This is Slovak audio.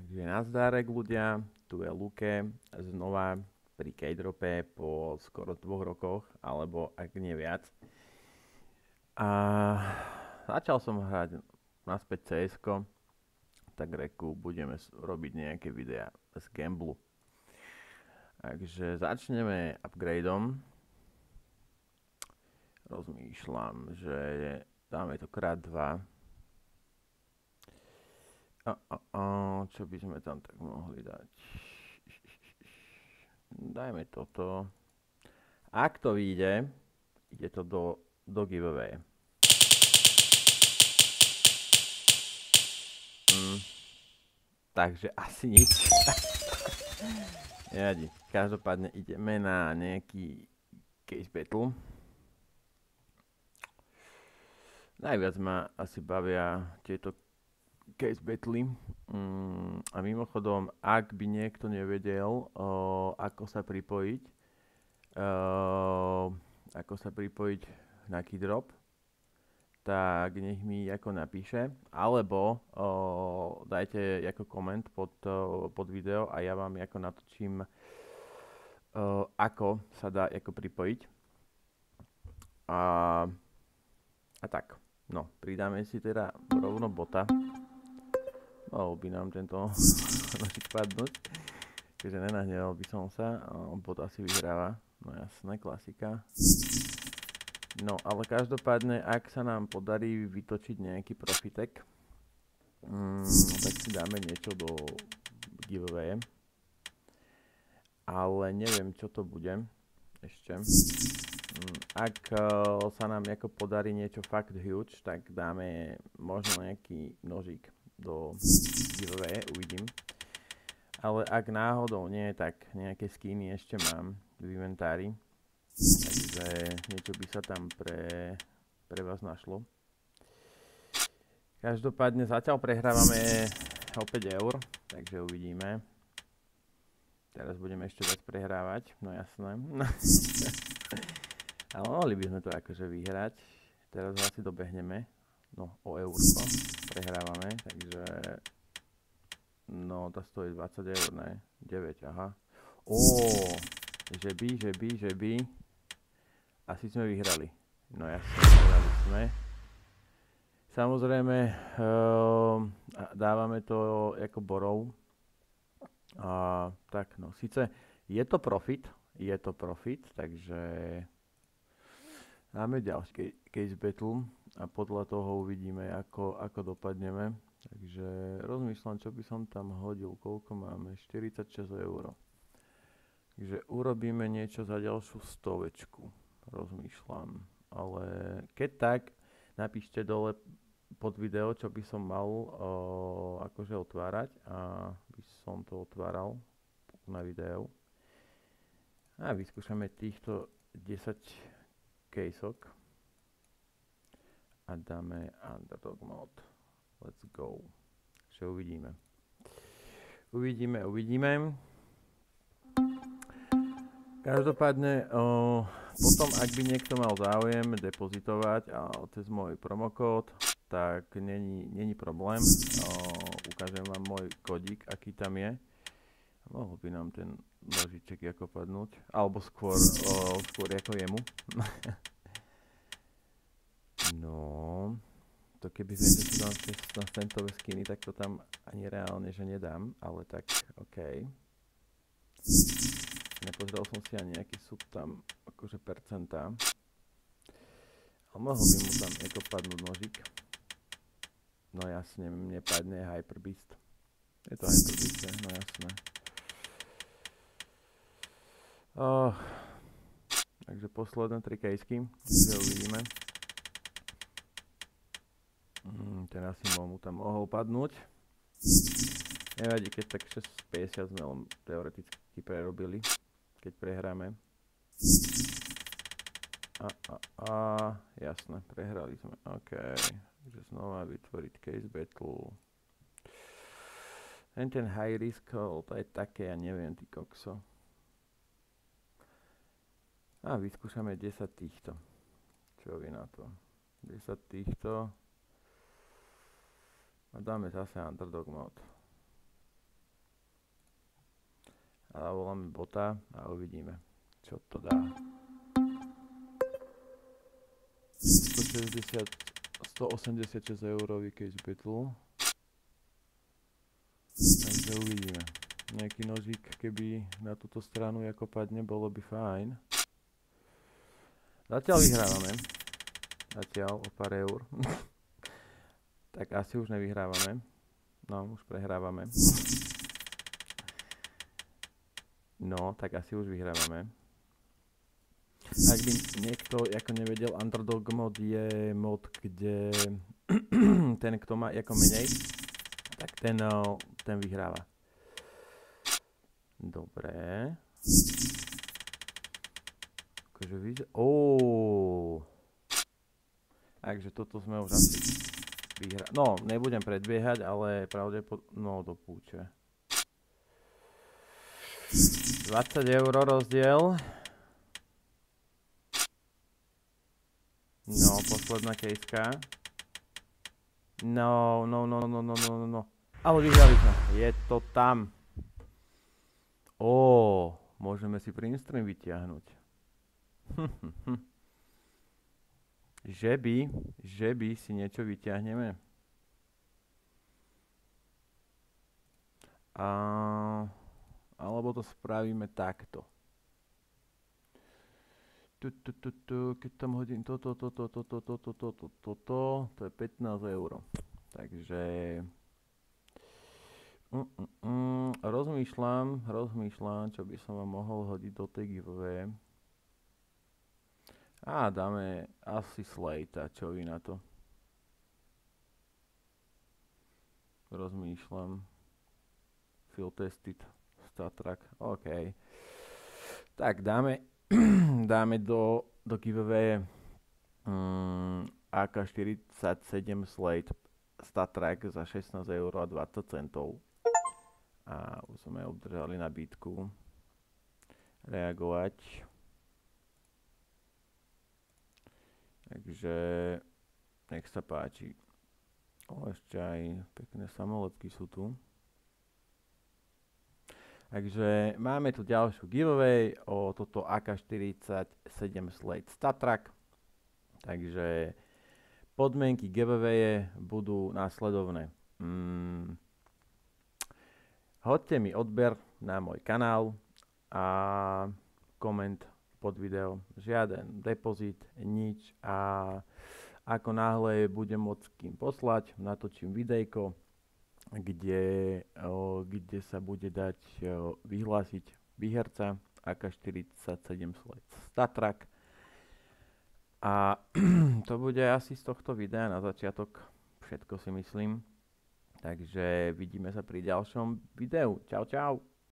Takže nazdárek ľudia, tu je Luke znova pri K-drope po skoro 2 rokoch, alebo ak nie viac. A začal som hrať naspäť CS-ko, tak reku budeme robiť nejaké videá z Gamblu. Takže začneme upgradeom. Rozmýšľam, že dáme to krát 2. Čo by sme tam tak mohli dať? Dajme toto. Ak to vyjde, ide to do giveaway. Takže asi nič. Nevadí. Každopádne ideme na nejaký case battle. Najviac ma asi bavia tieto case battle. A mimochodom, ak by niekto nevedel, ako sa pripojiť, na Keydrop, tak nech mi ako napíše, alebo dajte ako koment pod video a ja vám ako natočím, ako sa dá ako pripojiť. A tak, no, pridáme si teda rovno bota. Mohol by nám tento nožík padnúť, keďže nenahneval by som sa, bot asi vyhráva, no jasné, klasika. No, ale každopádne, ak sa nám podarí vytočiť nejaký profitek, tak si dáme niečo do giveaway. Ale neviem, čo to bude ešte. Ak sa nám nejako podarí niečo fakt huge, tak dáme možno nejaký nožík do giveaway, uvidím. Ale ak náhodou nie, tak nejaké skiny ešte mám v inventári. Takže niečo by sa tam pre vás našlo. Každopádne zatiaľ prehrávame o 5 eur, takže uvidíme. Teraz budeme ešte viac prehrávať, no jasné. Ale mohli by sme to akože vyhrať. Teraz asi dobehneme. No, o eurko prehrávame, takže... No, to stojí 20 eur, ne? 9, aha. Že by. Asi sme vyhrali. No jasne, vyhrali sme. Samozrejme, dávame to ako borov. Tak no, síce je to profit, takže dáme ďalší case battle a podľa toho uvidíme, ako dopadneme. Takže rozmýšľam, čo by som tam hodil, koľko máme, 46 eur. Takže urobíme niečo za ďalšiu stovečku. Rozmýšľam, ale keď tak, napíšte dole pod video, čo by som mal akože otvárať a by som to otváral na videu. A vyskúšame týchto 10 caseok a dáme underdog mode. Let's go. Takže Uvidíme. Každopádne, potom ak by niekto mal záujem depozitovať cez môj promokód, tak není problém. Ukážem vám môj kodík, aký tam je. Mohol by nám ten nožiček ako padnúť, alebo skôr ako jemu. No, to keby sme si dám na centové skiny, tak to tam ani reálne, že nedám, ale tak, OK. Nepozrel som si ani aký sú tam akože percentá. Ale mohol by mu tam ako padnúť nožík. No jasne, mne padne Hyper Beast. Je to Hyper Beast, no jasné. Takže posledné 3 kejsky, takže uvidíme. Ten asi mu tam mohol padnúť. Nevadí, keď tak 6,50 sme len teoreticky prerobili, keď prehráme. Jasné, prehrali sme, OK. Takže znova vytvoriť case battle. Ten high risk, to je také, ja neviem, ty kokso. A vyskúšame 10 týchto. Čo vy na to? 10 týchto. A dáme zase underdog mode. A voláme bota a uvidíme, čo to dá. 160, 186 eurový case battle. Takže uvidíme. Nejaký nožík, keby na túto stranu ako padne, bolo by fajn. Zatiaľ vyhrávame. Zatiaľ o pár eur. Tak asi už nevyhrávame. No, už prehrávame. No, tak asi už vyhrávame. Ak by niekto ako nevedel, Underdog mod je mod, kde ten, kto má ako menej, tak ten vyhráva. Dobre. Akože Takže toto sme už asi vyhrali. No, nebudem predbiehať, ale pravdepodobne... No, do púče. 20 eur rozdiel. No, posledná kejska. No. Ale vyhrali sme. Je to tam. Môžeme si print stream vyťahnuť. Že by si niečo vyťahneme. Alebo to spravíme takto. Keď tam hodím toto, to je 15 eur. Takže rozmýšľam, čo by som vám mohol hodiť do tej giveaway. Dáme asi Slate, čo vy na to? Rozmýšľam. Field tested, StatTrak, OK. Tak dáme do giveaway AK-47 Slate StatTrak za 16 eur a 20 centov. A už sme obdržali nabídku reagovať. Takže nech sa páči. Ešte aj pekné samolepky sú tu. Takže máme tu ďalšiu giveaway o toto AK-47 Slate StatTrak. Takže podmienky giveawaye budú následovné. Hoďte mi odber na môj kanál a koment pod video. Žiaden depozit, nič. A ako náhle budem môcť kým poslať, natočím videjko, kde sa bude dať vyhlásiť výherca AK-47 Slate StatTrak. A to bude asi z tohto videa na začiatok všetko, si myslím. Takže vidíme sa pri ďalšom videu. Čau.